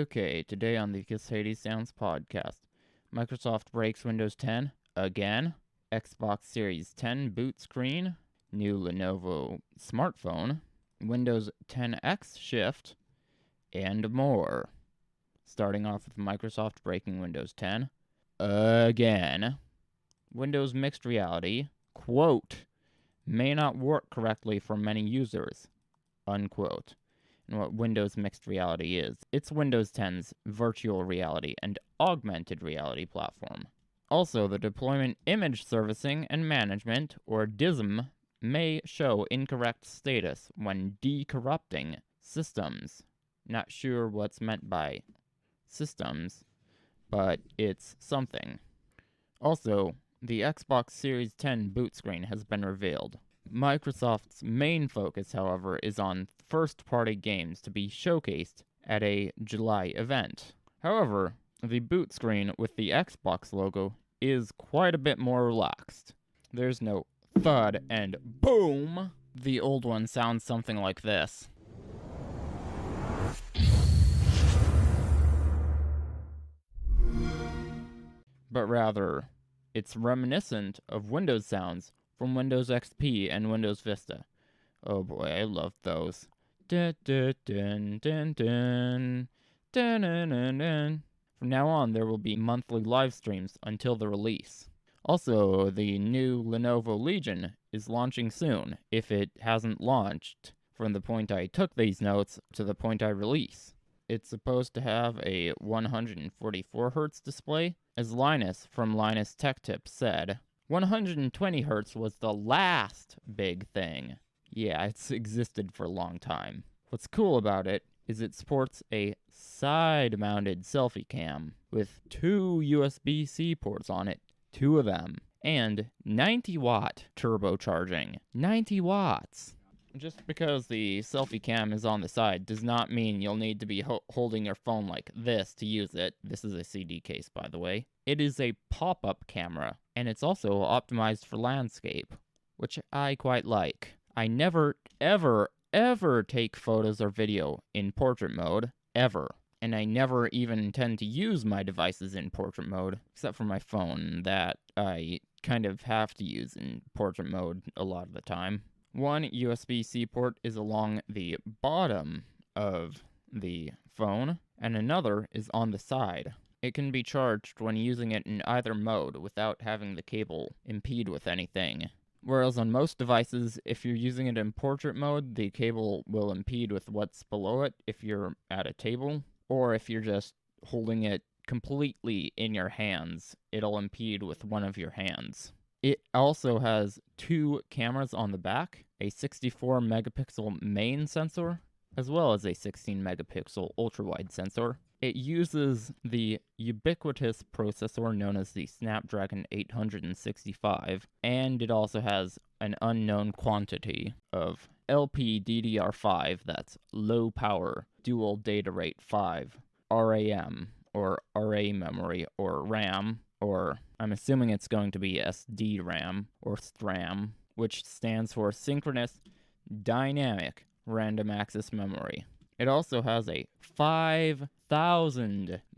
Okay, today on the Casady Sounds podcast, Microsoft breaks Windows 10 again, Xbox Series 10 boot screen, new Lenovo smartphone, Windows 10X shift, and more. Starting off with Microsoft breaking Windows 10 again. Windows mixed reality, quote, may not work correctly for many users, unquote. And what Windows mixed reality is. It's Windows 10's virtual reality and augmented reality platform. Also, the deployment image servicing and management, or DISM, may show incorrect status when decorrupting systems. Not sure what's meant by systems, but it's something. Also, the Xbox Series 10 boot screen has been revealed. Microsoft's main focus, however, is on first-party games to be showcased at a July event. However, the boot screen with the Xbox logo is quite a bit more relaxed. There's no thud and boom. The old one sounds something like this. But rather, it's reminiscent of Windows sounds from Windows XP and Windows Vista. Oh boy, I loved those. Dun, dun, dun, dun, dun. Dun, dun, dun, dun. From now on, there will be monthly live streams until the release. Also, the new Lenovo Legion is launching soon, if it hasn't launched from the point I took these notes to the point I release. It's supposed to have a 144Hz display, as Linus from Linus Tech Tips said. 120Hz was the last big thing. Yeah, it's existed for a long time. What's cool about it is it sports a side-mounted selfie cam with 2 USB-C ports on it, 2 of them, and 90-watt turbocharging. 90 watts! Just because the selfie cam is on the side does not mean you'll need to be holding your phone like this to use it. This is a CD case, by the way. It is a pop-up camera, and it's also optimized for landscape, which I quite like. I never, ever, ever take photos or video in portrait mode, ever. And I never even intend to use my devices in portrait mode, except for my phone, that I kind of have to use in portrait mode a lot of the time. One USB-C port is along the bottom of the phone, and another is on the side. It can be charged when using it in either mode without having the cable impede with anything. Whereas on most devices, if you're using it in portrait mode, the cable will impede with what's below it if you're at a table, or if you're just holding it completely in your hands, it'll impede with one of your hands. It also has 2 cameras on the back, a 64 megapixel main sensor, as well as a 16 megapixel ultra-wide sensor. It uses the ubiquitous processor known as the Snapdragon 865, and it also has an unknown quantity of LPDDR5, that's low power, dual data rate 5, RAM, or RA memory, or RAM, or I'm assuming it's going to be SDRAM, or STRAM, which stands for Synchronous Dynamic Random Access Memory. It also has a 5,000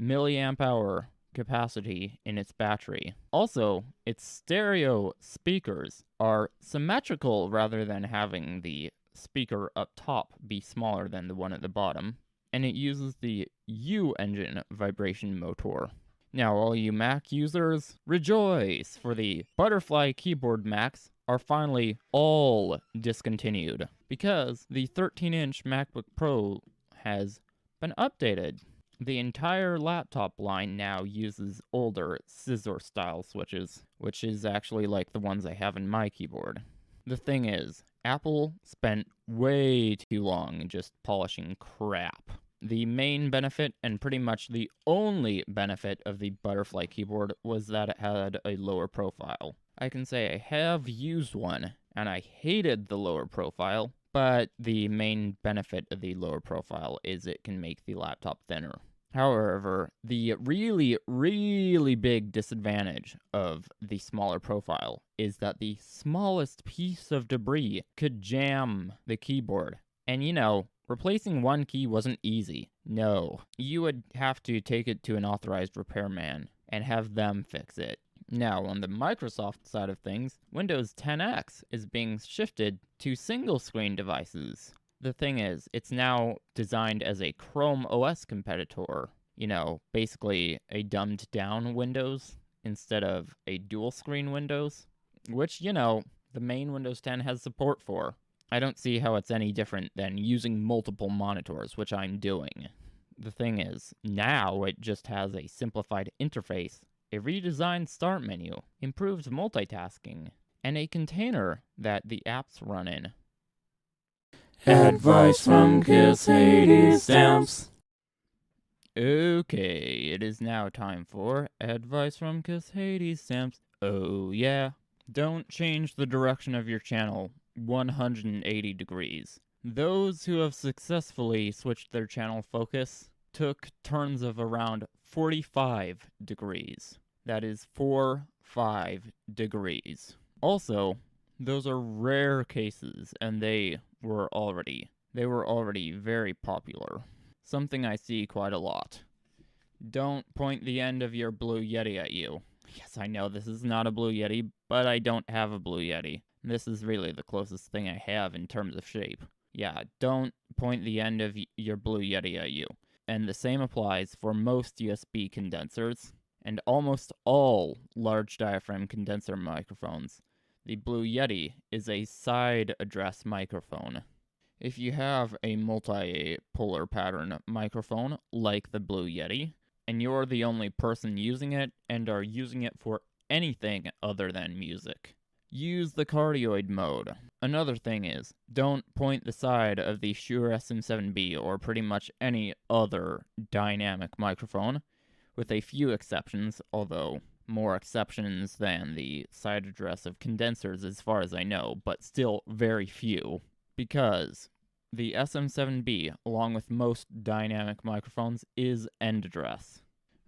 milliamp hour capacity in its battery. Also, its stereo speakers are symmetrical rather than having the speaker up top be smaller than the one at the bottom. And it uses the U-engine vibration motor. Now, all you Mac users, rejoice, for the Butterfly keyboard Macs are finally all discontinued because the 13-inch MacBook Pro has been updated. The entire laptop line now uses older scissor-style switches, which is actually like the ones I have in my keyboard. The thing is, Apple spent way too long just polishing crap. The main benefit, and pretty much the only benefit of the Butterfly keyboard, was that it had a lower profile. I can say I have used one, and I hated the lower profile, but the main benefit of the lower profile is it can make the laptop thinner. However, the really, really big disadvantage of the smaller profile is that the smallest piece of debris could jam the keyboard. And replacing one key wasn't easy. No. You would have to take it to an authorized repairman and have them fix it. Now, on the Microsoft side of things, Windows 10X is being shifted to single-screen devices. The thing is, it's now designed as a Chrome OS competitor. Basically a dumbed-down Windows instead of a dual-screen Windows, which, the main Windows 10 has support for. I don't see how it's any different than using multiple monitors, which I'm doing. The thing is, now it just has a simplified interface, a redesigned start menu, improved multitasking, and a container that the apps run in. Advice from Kiss Hades Stamps. Okay, it is now time for Advice from Kiss Hades Stamps. Oh yeah. Don't change the direction of your channel 180 degrees. Those who have successfully switched their channel focus took turns of around 45 degrees. That is 5 degrees. Also, those are rare cases, and they were already very popular. Something I see quite a lot. Don't point the end of your Blue Yeti at you. Yes, I know this is not a Blue Yeti, but I don't have a Blue Yeti. This is really the closest thing I have in terms of shape. Yeah, don't point the end of your Blue Yeti at you. And the same applies for most USB condensers, and almost all large diaphragm condenser microphones. The Blue Yeti is a side address microphone. If you have a multi-polar pattern microphone like the Blue Yeti, and you're the only person using it and are using it for anything other than music, use the cardioid mode. Another thing is, don't point the side of the Shure SM7B or pretty much any other dynamic microphone, with a few exceptions, although more exceptions than the side address of condensers as far as I know, but still very few, because the SM7B, along with most dynamic microphones, is end address.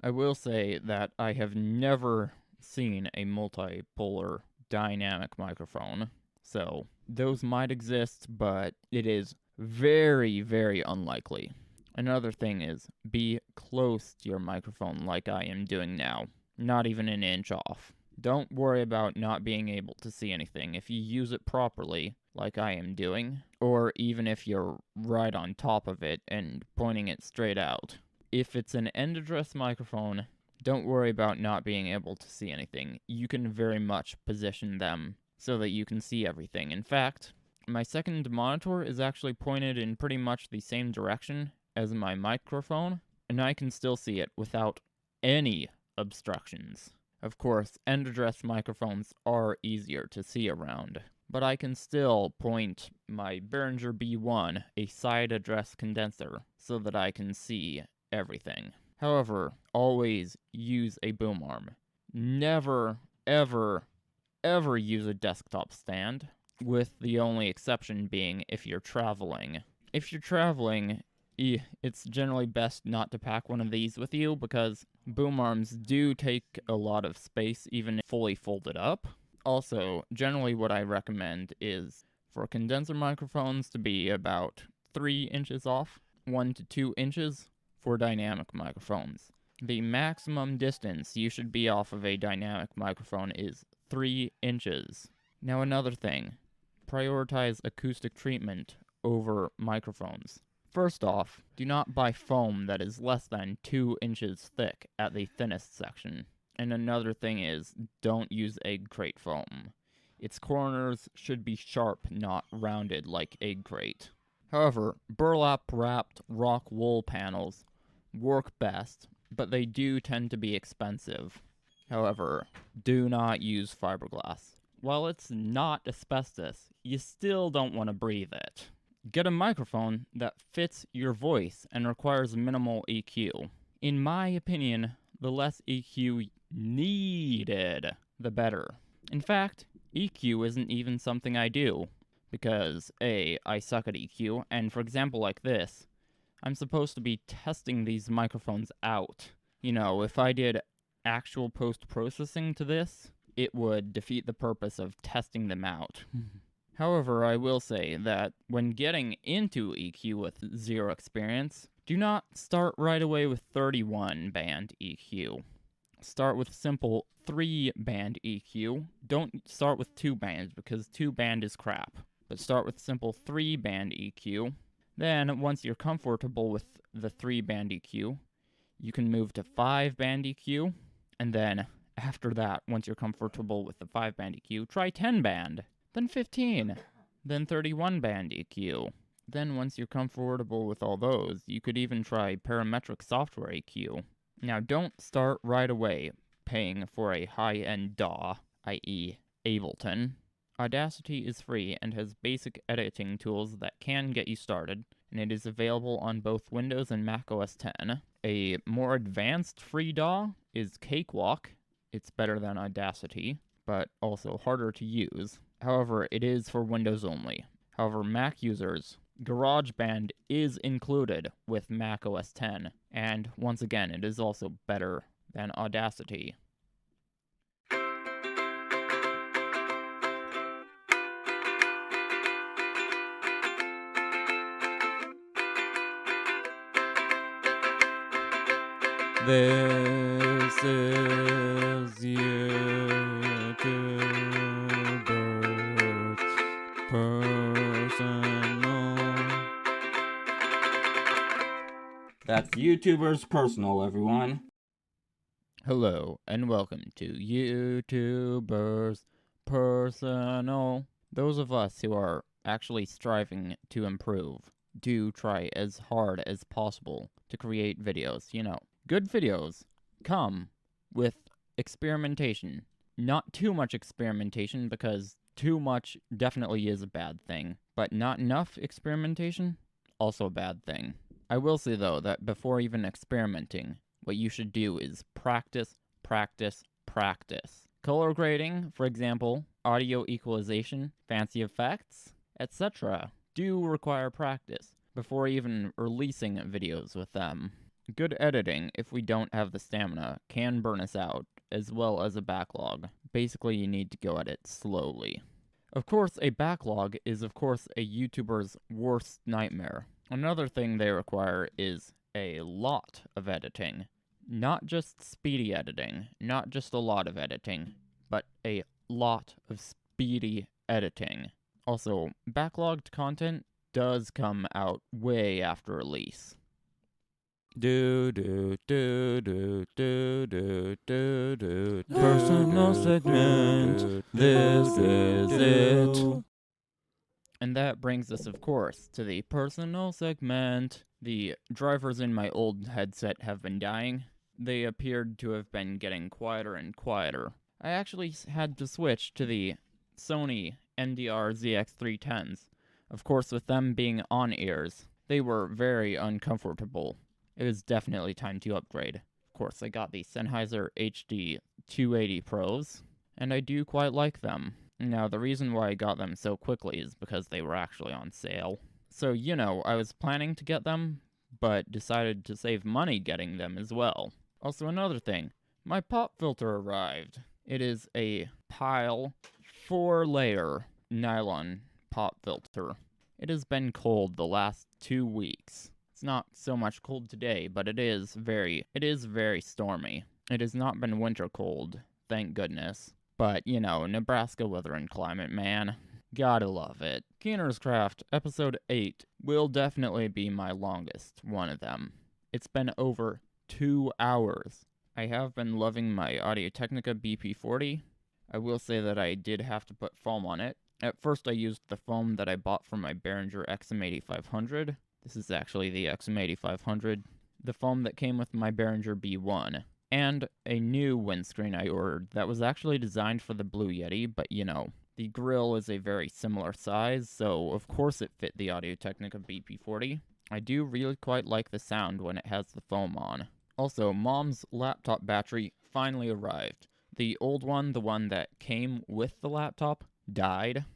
I will say that I have never seen a multipolar dynamic microphone, so those might exist, but it is very, very unlikely. Another thing is, be close to your microphone like I am doing now, not even an inch off. Don't worry about not being able to see anything if you use it properly, like I am doing, or even if you're right on top of it and pointing it straight out. If it's an end address microphone, don't worry about not being able to see anything. You can very much position them so that you can see everything. In fact, my second monitor is actually pointed in pretty much the same direction as my microphone, and I can still see it without any obstructions. Of course, end address microphones are easier to see around, but I can still point my Behringer B1, a side address condenser, so that I can see everything. However, always use a boom arm. Never, ever, ever use a desktop stand, with the only exception being if you're traveling. If you're traveling, it's generally best not to pack one of these with you because boom arms do take a lot of space even fully folded up. Also, generally what I recommend is for condenser microphones to be about 3 inches off, 1 to 2 inches for dynamic microphones. The maximum distance you should be off of a dynamic microphone is 3 inches. Now another thing, prioritize acoustic treatment over microphones. First off, do not buy foam that is less than 2 inches thick at the thinnest section. And another thing is, don't use egg crate foam. Its corners should be sharp, not rounded like egg crate. However, burlap-wrapped rock wool panels work best, but they do tend to be expensive. However, do not use fiberglass. While it's not asbestos, you still don't want to breathe it. Get a microphone that fits your voice and requires minimal EQ. In my opinion, the less EQ needed, the better. In fact, EQ isn't even something I do, because A, I suck at EQ, and for example like this, I'm supposed to be testing these microphones out. If I did actual post-processing to this, it would defeat the purpose of testing them out. However, I will say that when getting into EQ with zero experience, Do not start right away with 31 band EQ. Start with simple 3-band EQ. Don't start with 2-band because 2-band is crap. But start with simple 3-band EQ. Then, once you're comfortable with the 3-band EQ, you can move to 5-band EQ. And then, after that, once you're comfortable with the 5-band EQ, try 10-band. Then 15. Then 31-band EQ. Then, once you're comfortable with all those, you could even try parametric software EQ. Now, don't start right away paying for a high-end DAW, i.e. Ableton. Audacity is free and has basic editing tools that can get you started, and it is available on both Windows and Mac OS X. A more advanced free DAW is Cakewalk. It's better than Audacity, but also harder to use. However, it is for Windows only. However, Mac users, GarageBand is included with Mac OS X, and once again, it is also better than Audacity. This is YouTuber's personal. That's YouTuber's personal, everyone. Hello, and welcome to YouTuber's Personal. Those of us who are actually striving to improve do try as hard as possible to create videos, Good videos come with experimentation. Not too much experimentation, because too much definitely is a bad thing. But not enough experimentation, also a bad thing. I will say, though, that before even experimenting, what you should do is practice, practice, practice. Color grading, for example, audio equalization, fancy effects, etc. do require practice before even releasing videos with them. Good editing, if we don't have the stamina, can burn us out, as well as a backlog. Basically, you need to go at it slowly. Of course, a backlog is, of course, a YouTuber's worst nightmare. Another thing they require is a lot of editing. Not just speedy editing, not just a lot of editing, but a lot of speedy editing. Also, backlogged content does come out way after release. Personal segment. This is it. And that brings us, of course, to the personal segment. The drivers in my old headset have been dying. They appeared to have been getting quieter and quieter. I actually had to switch to the Sony NDR ZX310s. Of course, with them being on-ears, they were very uncomfortable. It was definitely time to upgrade. Of course, I got the Sennheiser HD 280 Pros, and I do quite like them. Now, the reason why I got them so quickly is because they were actually on sale. So, I was planning to get them, but decided to save money getting them as well. Also, another thing, my pop filter arrived. It is a Pile 4-layer nylon pop filter. It has been cold the last 2 weeks. It's not so much cold today, but it is very stormy. It has not been winter cold, thank goodness. But, Nebraska weather and climate, man. Gotta love it. Keener's Craft, episode 8, will definitely be my longest one of them. It's been over 2 hours. I have been loving my Audio-Technica BP40. I will say that I did have to put foam on it. At first I used the foam that I bought from my Behringer XM8500. This is actually the XM8500. The foam that came with my Behringer B1. And a new windscreen I ordered that was actually designed for the Blue Yeti, but the grill is a very similar size, so of course it fit the Audio-Technica BP40. I do really quite like the sound when it has the foam on. Also, Mom's laptop battery finally arrived. The old one, the one that came with the laptop, died.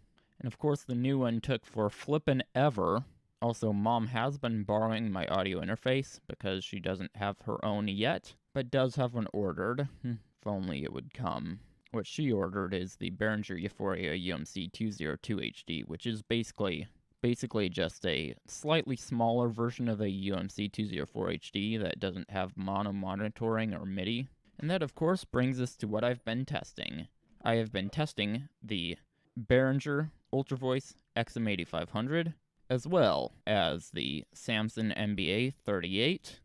And of course the new one took for flippin' ever. Also, Mom has been borrowing my audio interface because she doesn't have her own yet, but does have one ordered. If only it would come. What she ordered is the Behringer Euphoria UMC 202 HD, which is basically basically just a slightly smaller version of a UMC 204 HD that doesn't have mono monitoring or MIDI. And that, of course, brings us to what I've been testing. I have been testing the Behringer Ultra Voice XM8500, as well as the Samson MBA 38,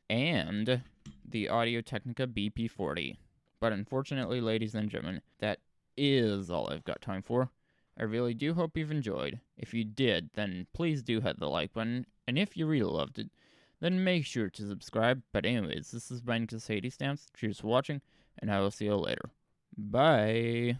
and the Audio-Technica BP40. But unfortunately, ladies and gentlemen, that is all I've got time for. I really do hope you've enjoyed. If you did, then please do hit the like button, and if you really loved it, then make sure to subscribe. But anyways, this has been Sadie Stamps. Cheers for watching, and I will see you later. Bye!